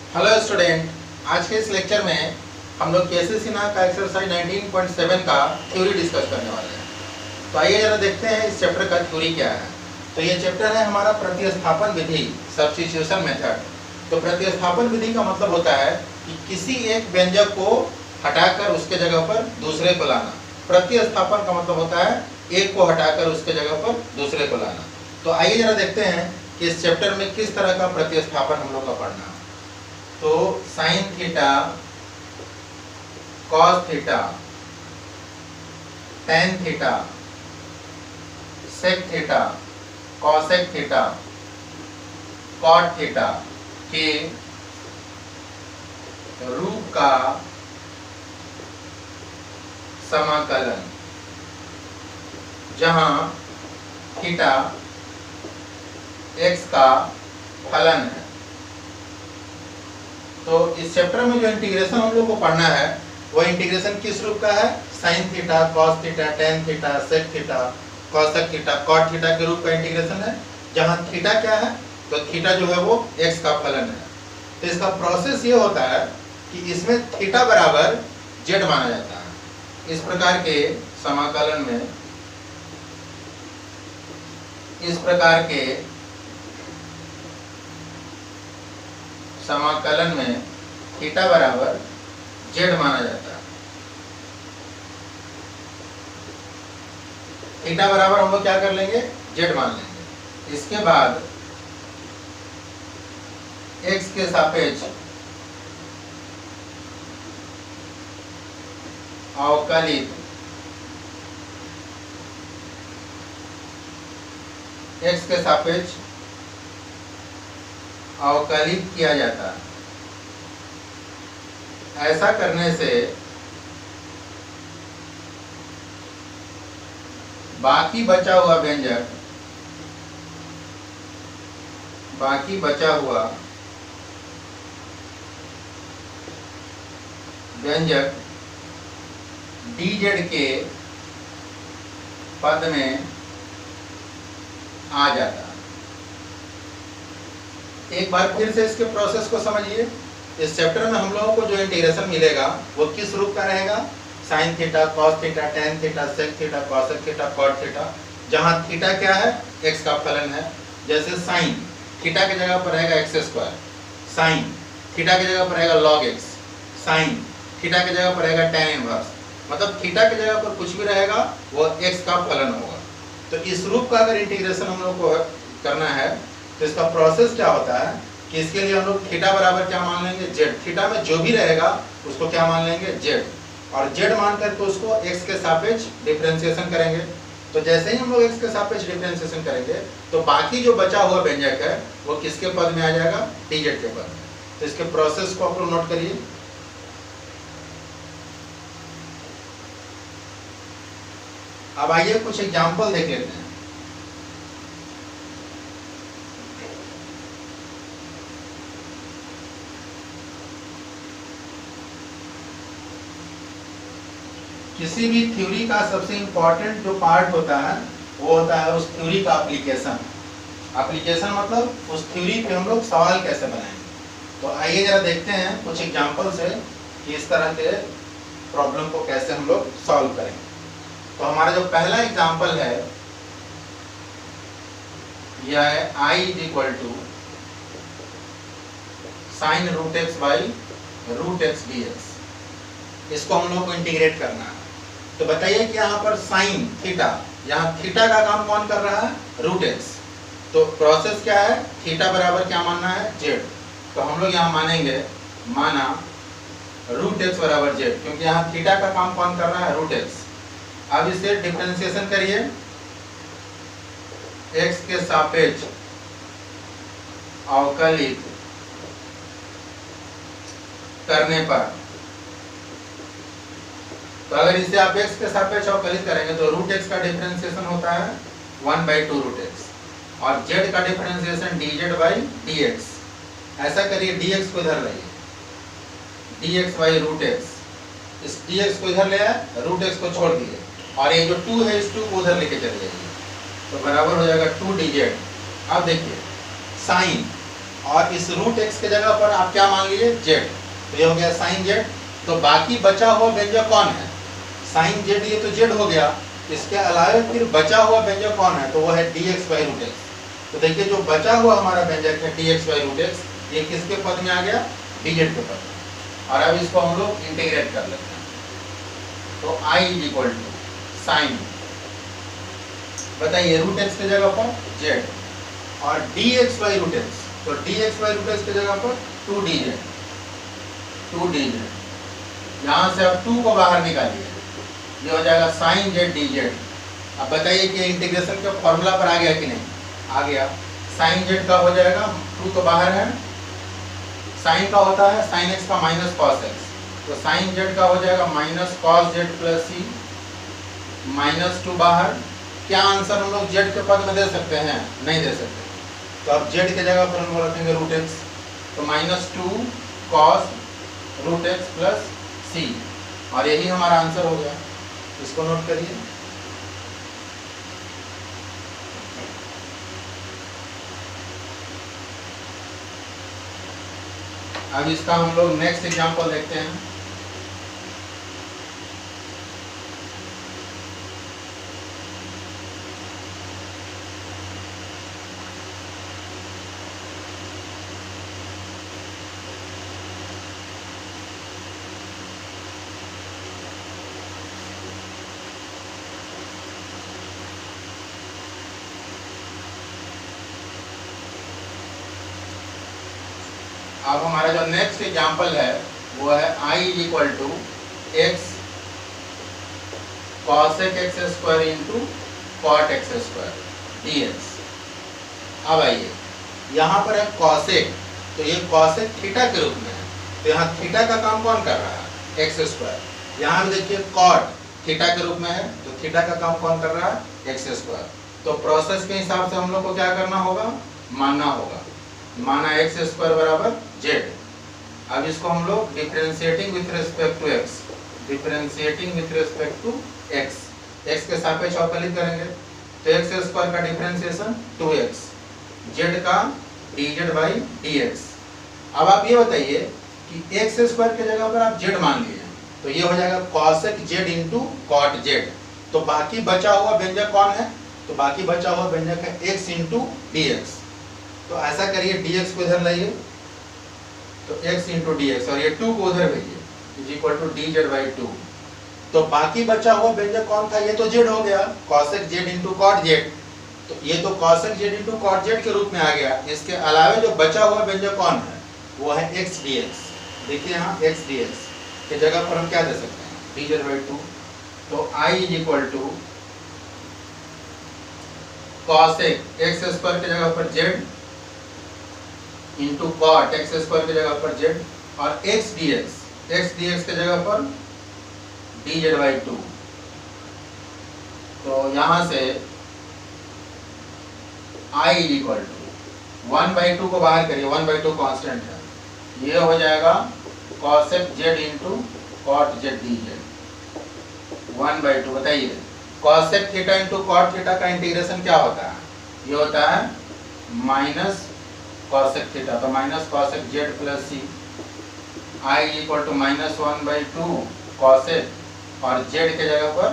Hello student, आज के इस लेक्चर में हम लोग केसी सिन्हा का एक्सरसाइज 19.7 का थ्योरी डिस्कस करने वाले हैं। तो आइए जरा देखते हैं इस चैप्टर का थ्योरी क्या है। तो ये चैप्टर है हमारा प्रतिस्थापन विधि, सब्स्टिट्यूशन मेथड। तो प्रतिस्थापन विधि का मतलब होता है कि किसी एक व्यंजक को हटाकर उसके जगह पर दूसरे को लाना। प्रतिस्थापन का मतलब होता है एक को हटाकर उसके जगह पर दूसरे को लाना। तो आइए जरा देखते हैं कि इस चैप्टर में किस तरह का प्रतिस्थापन हम लोग का पढ़ना है। तो sine theta, cos theta, tan theta, sec theta, cosec theta, cot theta के रूप का समाकलन, जहां थीटा x का फलन है। तो इस चैप्टर में जो इंटीग्रेशन हम लोग को पढ़ना है वो इंटीग्रेशन किस रूप का है? Sine theta, cos theta, tan theta, sec theta, cosec theta, cot theta के रूप का इंटीग्रेशन है, जहां थीटा क्या है? तो थीटा जो है वो x का फलन है। तो इसका प्रोसेस ये होता है कि इसमें थीटा बराबर z माना जाता है। इस प्रकार के समाकलन में, इस प्रकार के समाकलन में थीटा बराबर z माना जाता है। थीटा बराबर हम लोग क्या कर लेंगे? z मान लेंगे। इसके बाद x के सापेक्ष अवकलित, x के सापेक्ष अवकलित किया जाता है। ऐसा करने से बाकी बचा हुआ व्यंजक, बाकी बचा हुआ व्यंजक dz के पद में आ जाता है। एक बार फिर से इसके प्रोसेस को समझिए। इस चैप्टर में हम लोगों को जो इंटीग्रेशन मिलेगा वो किस रूप का रहेगा? Sine theta, cos theta, tan theta, sec theta, cosec theta, cot theta, जहां थीटा क्या है? x का फलन है। जैसे साइन थीटा की जगह पर रहेगा x स्क्वायर, साइन थीटा की जगह पर रहेगा log x, साइन थीटा की जगह पर रहेगा tan इनवर्स। मतलब थीटा की जगह पर कुछ भी रहेगा वो x का फलन होगा। तो इस रूप का अगर इंटीग्रेशन हम लोग को करना है तो इसका प्रोसेस क्या होता है कि इसके लिए हम लोग थीटा बराबर क्या मान लेंगे? z। थीटा में जो भी रहेगा उसको क्या मान लेंगे? z। और z मान कर तो उसको x के सापेक्ष डिफरेंशिएशन करेंगे। तो जैसे ही हम लोग x के सापेक्ष डिफरेंशिएशन करेंगे तो बाकी जो बचा हुआ व्यंजक है वो किसके पद में आ जाएगा? dz के पद में। तो इसके प्रोसेस को आप लोग नोट करिए। अब आइए कुछ एग्जाम्पल देख लेते हैं। किसी भी थ्योरी का सबसे इंपॉर्टेंट जो पार्ट होता है वो होता है उस थ्योरी का एप्लीकेशन। एप्लीकेशन मतलब उस थ्योरी पे हम लोग सवाल कैसे बनाएंगे। तो आइए जरा देखते हैं कुछ एग्जाम्पल से कि इस तरह के प्रॉब्लम को कैसे हम लोग सॉल्व करेंगे। तो हमारा जो पहला एग्जाम्पल है यह है i = sine root x by root x dx। इसको हम लोग को इंटीग्रेट करना है। तो बताइए कि यहाँ पर साइन थीटा, यहाँ थीटा का काम कौन कर रहा है? Root x. तो प्रोसेस क्या है? थीटा बराबर क्या मानना है? z। तो हम लोग यहाँ मानेंगे, माना रूट एक्स बराबर z, क्योंकि यहाँ थीटा का काम कौन कर रहा है? Root x. अब इसे डिफरेंशिएशन करिए x के सापेक्ष अवकलित करने पर। तो अगर इसे आप x के सापेक्ष अवकलित करेंगे तो रूट x का डिफरेंशिएशन होता है 1/2 रूट x, और z का डिफरेंशिएशन dz/dx। ऐसा करिए, dx को इधर लाइए, dx/रूट x। इस dx को इधर ले आए, रूट x को छोड़ दिए, और ये जो 2 है इस 2 को उधर लेके चले जाइए। तो बराबर हो जाएगा 2 dz। अब देखिए साइन और इस रूट एक्स के जगह पर आप क्या मान लीजिए जेड, तो ये हो गया साइन जेड। तो बाकी बचा हुआ व्यंजक कौन है, साइन जेड, ये तो जेड हो गया। इसके अलावा फिर बचा हुआ व्यंजक कौन है, तो वो है d x by root x. तो देखिए जो बचा हुआ हमारा व्यंजक है d x by root x, ये किसके पद में आ गया, डी जेड के पद में। और अब इसको हम लोग इंटीग्रेट कर लेते हैं। तो I is equal to sine, बताइए रूट एक्स की जगह पर जेड, और D x by root x, तो D x by root X की जगह पर two D Z, two D Z. यहाँ से अब 2 को बाहर निकालिए, ये हो जाएगा साइन जेड डी जेड। अब बताइए कि इंटीग्रेशन के फॉर्मूला पर आ गया कि नहीं, आ गया। साइन जेड का हो जाएगा, 2 तो बाहर है, साइन का होता है साइन एक्स का माइनस कॉस एक्स, तो साइन जेड का हो जाएगा माइनस कॉस जेड प्लस सी, माइनस 2 बाहर। क्या आंसर हम लोग जेड के पद में दे सकते हैं, नहीं दे सकते। तो अब जेड के जगह पर हम लोग रखेंगे रूट एक्स, तो minus 2 cos root X plus C, और यही हमारा आंसर हो गया। इसको नोट करिए। अब इसका हम लोग नेक्स्ट एग्जांपल देखते हैं। अब हमारा जो नेक्स्ट एग्जांपल है वो है i is equal to x cosec x square into cot x square d x. अब आइए यहाँ पर है कॉसेक, तो ये कॉसेक थीटा के रूप में है, तो यहाँ थीटा का काम कौन कर रहा है, एक्स स्क्वायर। यहाँ भी देखिए कॉट थीटा के रूप में है, तो थीटा का काम कौन कर रहा है, एक्स स्क्वायर। तो प्रोसेस के हिसाब से हम लोग को क्या करना होगा, मानना होगा, माना एक्स स्क्वायर बराबर जेड। अब इसको हम लोग differentiating with respect to x, differentiating with respect to x, x के सापेक्ष अवकलित करेंगे। तो एक्स स्क्वायर का डिफरेंशिएशन 2x, जेड का dz बाई dx। अब आप ये बताइए कि एक्स स्क्वायर के जगह पर आप जेड मान लीजिए, तो ये हो जाएगा cosec z into cot z. तो बाकी बचा हुआ व्यंजक कौन है, तो बाकी बचा हुआ व्यंजक है x इंटू डी एक्स। तो ऐसा करिए dx को इधर लाइए, तो x इंटू डी एक्स, और ये 2 को उधर भेजिए, is equal to D z by 2। तो बाकी बचा हुआ व्यंजक कौन था, ये तो जेड हो गया, cosec z into cot z. तो ये तो cosec z into cot z के रूप में आ गया। इसके अलावा जो बचा हुआ व्यंजक कौन है, वो है x dx। देखिए यहाँ x dx के जगह पर हम क्या दे सकते हैं, डी जेड बाई 2। तो i is equal to cosec x square की जगह पर z into cot x square की जगह पर जेड, और x dx के जगह पर डी जेड बाई 2। तो यहाँ से i इज इक्वल टू 1/2 को बाहर करिए, 1/2 कांस्टेंट है, ये हो जाएगा cosec z into cot z d z 1/2। बताइए cosec theta into cot theta का इंटीग्रेशन क्या होता है, ये होता है माइनस कॉसेक थीटा, तो minus cosec z plus c. i is equal to minus 1/2 cosec, और जेड के जगह पर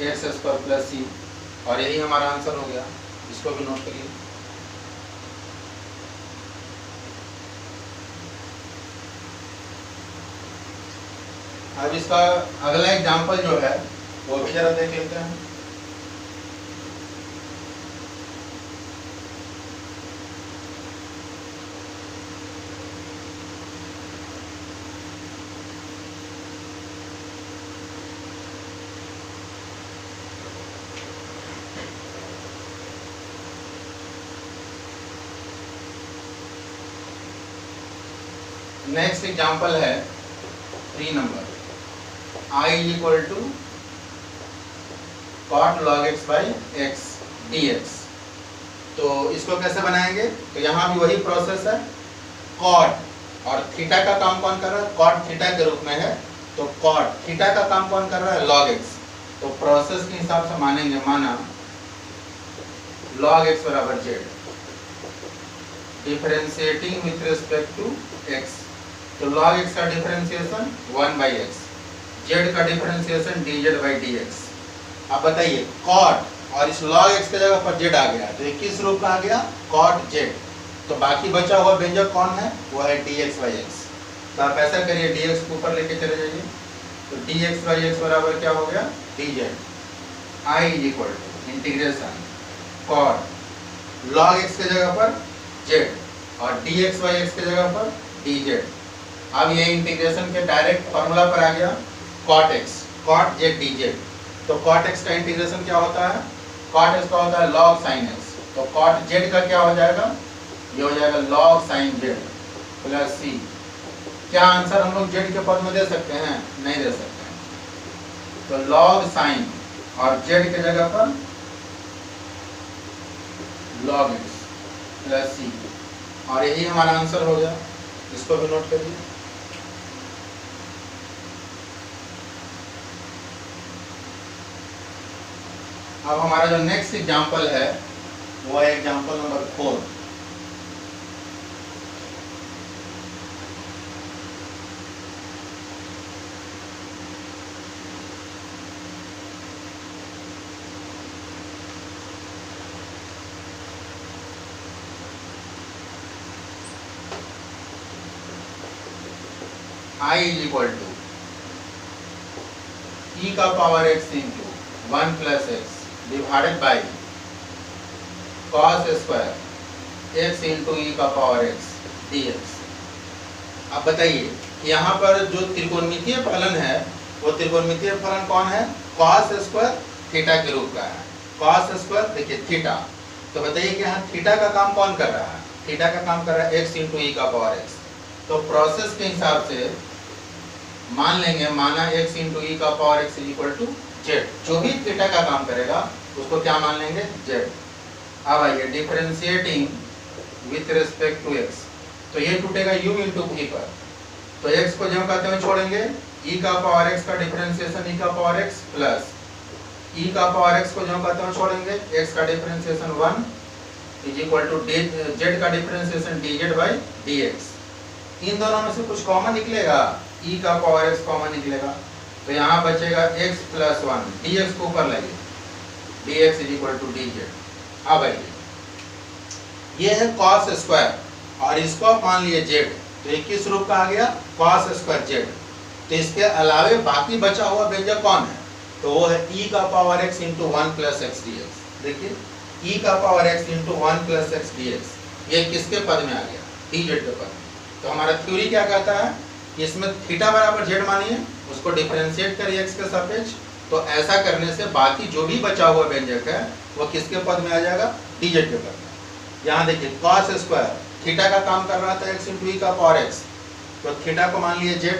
एक्स स्क्वायर प्लस सी, और यही हमारा आंसर हो गया। इसको भी नोट करिए। अब इसका अगला एग्जांपल जो है वो भी जरा देख लेते हैं। नेक्स्ट एग्जांपल है 3 number, i is equal to cot log x by x d x. तो इसको कैसे बनाएंगे, तो यहाँ भी वही प्रोसेस है, कॉट और थीटा का काम कौन कर रहा है, कॉट थीटा के रूप में है, तो कॉट थीटा का काम कौन कर रहा है, लॉग एक्स। तो प्रोसेस के हिसाब से मानेंगे, माना लॉग एक्स बराबर z, differentiating with respect to x, तो log x का डिफरेंशिएशन 1/x, z का डिफरेंशिएशन dz/dx। अब बताइए cot, और इस log x के जगह पर z आ गया, तो ये किस रूप में आ गया? cot z। तो बाकी बचा हुआ व्यंजक कौन है? वो है dx/x। तो आप ऐसा करिए, dx को ऊपर लेके चले जाइए, तो dx/x बराबर क्या हो गया? dz। I is equal to integration cot log x के जगह पर z और dx/x के जगह पर dz। अब ये इंटीग्रेशन के डायरेक्ट फॉर्मूला पर आ गया, cot x cot z dz। तो cot x का इंटीग्रेशन क्या होता है? cot x का होता है log sin x, तो cot z का क्या हो जाएगा? ये हो जाएगा log sin z plus c। क्या आंसर हम लोग z के पद में दे सकते हैं? नहीं दे सकते हैं, तो log sin और z के जगह पर log x प्लस c, और यही हमारा आंसर हो गया। इसको भी नोट करिए। अब हमारा जो नेक्स्ट एग्जांपल है वो है example number 4। I is equal to e का power x into 1 plus X divided by cos square x into ई का पावर x dx। अब बताइए यहाँ पर जो त्रिकोणमितीय फलन है वो त्रिकोणमितीय फलन कौन है? cos स्क्वायर थीटा के रूप का है। cos स्क्वायर देखिए थीटा, तो बताइए कि यहाँ थीटा का काम कौन कर रहा है? थीटा का काम कर रहा है x इंटू ई का पावर x। तो प्रोसेस के हिसाब से मान लेंगे, माना x इंटू ई का power x is equal to z। जो भी थीटा का काम करेगा उसको क्या मान लेंगे? z। अब आइए differentiating with respect to x, तो ये टूटेगा u इंटू v पर, तो x को जो कहते हैं छोड़ेंगे, e का पावर x का डिफरेंशिएशन e का पावर x प्लस e का पावर x को जो कहते हैं छोड़ेंगे, x का differentiation 1 is equal to z का डिफरेंशिएशन dz/dx। इन दोनों में से कुछ कॉमन निकलेगा, e का पावर x कॉमन निकलेगा, तो यहाँ बचेगा x प्लस 1, dx को ऊपर लाइए, dx is equal to dz। अब आइए ये है cos स्क्वायर और इसको आप मान लिए z, तो ये किस रूप का आ गया? cos square z। तो इसके अलावे बाकी बचा हुआ व्यंजक कौन है? तो वो है e का power x into 1 plus x dx। देखिए e का power x into 1 plus x dx, ये किसके पद में आ गया? dz के पद में। तो हमारा थ्योरी क्या कहता है कि इसमें थीटा बराबर z मानिए, उसको डिफरेंशिएट करिए x के सापेक्ष, तो ऐसा करने से बाकी जो भी बचा हुआ व्यंजक है वो किसके पद में आ जाएगा? dz के पद में। यहाँ देखिए cos स्क्वायर थीटा का काम कर रहा था x इंटू ई का पावर x, तो थीटा को मान लिए z,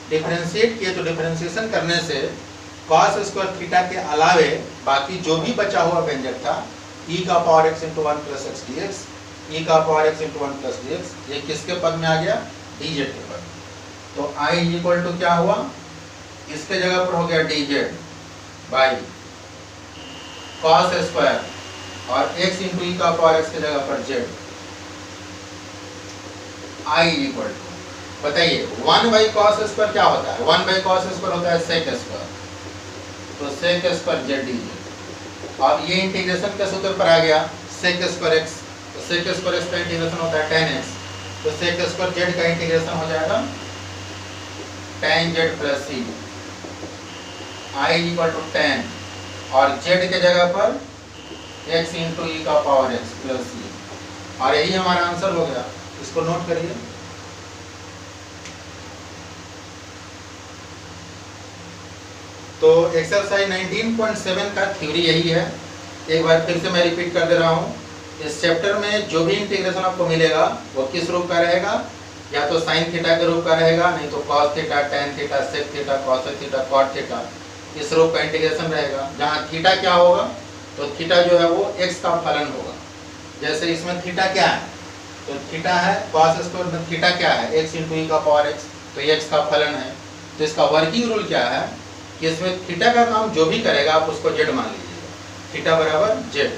डिफरेंशिएट किए, तो डिफरेंशिएशन करने से cos स्क्वायर थीटा के अलावे बाकी जो भी बचा हुआ व्यंजक था e का power x into 1 plus x dx, e का power x into 1 plus dx, ये किसके पद में आ गया? dz के पद में। तो I इक्वल टू क्या हुआ? इसके जगह पर हो गया dz बाई cos स्क्वायर और x इंटू ई का पावर x के जगह पर z। I इक्वल टू बताइए 1 बाई cos स्क्वायर क्या होता है? 1 बाई cos स्क्वायर होता है sec स्क्वायर, तो sec स्क्वायर z dz। अब ये इंटीग्रेशन के सूत्र पर आ गया sec स्क्वायर x, तो sec स्क्वायर x का इंटीग्रेशन होता है tan x, तो sec स्क्वायर z का इंटीग्रेशन हो जाएगा tan z plus c। I equal to tan और z के जगह पर x इंटू ई का पावर x प्लस c, और यही हमारा आंसर हो गया। इसको नोट करिए। तो एक्सरसाइज 19.7 का थ्योरी यही है। एक बार फिर से मैं रिपीट कर दे रहा हूँ, इस चैप्टर में जो भी इंटीग्रेशन आपको मिलेगा वो किस रूप का रहेगा? या तो साइन थीटा के रूप का रहेगा, नहीं तो cos theta, tan theta, sec theta, cosec theta, cot theta, इस रूप का इंटीग्रेशन रहेगा। जहाँ थीटा क्या होगा? तो थीटा जो है वो x का फलन होगा। जैसे इसमें थीटा क्या है? तो थीटा है cos स्क्वायर में थीटा क्या है? x इंटू ई का पावर x, तो ये x का फलन है। तो इसका वर्किंग रूल क्या है कि इसमें थीटा का काम जो भी करेगा आप उसको z मान लीजिएगा, थीटा बराबर z,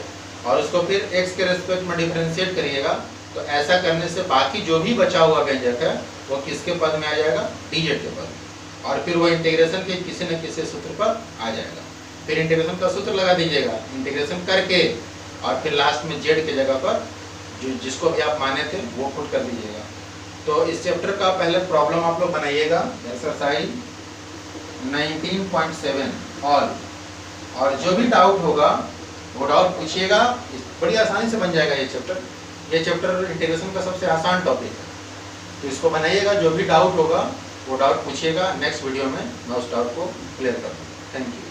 और उसको फिर x के रेस्पेक्ट में डिफरेंशिएट करिएगा तो ऐसा करने से बाकी जो भी बचा हुआ व्यंजक है वो किसके पद में आ जाएगा, dz के पद में, और फिर वो इंटीग्रेशन के किसी न किसी सूत्र पर आ जाएगा। फिर इंटीग्रेशन का सूत्र लगा दीजिएगा, इंटीग्रेशन करके और फिर लास्ट में z की जगह पर जो जिसको भी आप माने थे वो पुट कर दीजिएगा। तो इस चैप्टर का पहले प्रॉब्लम आप लोग बनाइएगा, एक्सरसाइज 19.7 और जो भी डाउट होगा वो डाउट पूछिएगा, बड़ी आसानी से बन जाएगा ये चैप्टर। ये चैप्टर इंटीग्रेशन का सबसे आसान टॉपिक है, तो इसको बनाइएगा, जो भी डाउट होगा वो डाउट पूछिएगा, नेक्स्ट वीडियो में मैं उस डाउट को क्लियर कर दूँगा। Thank you.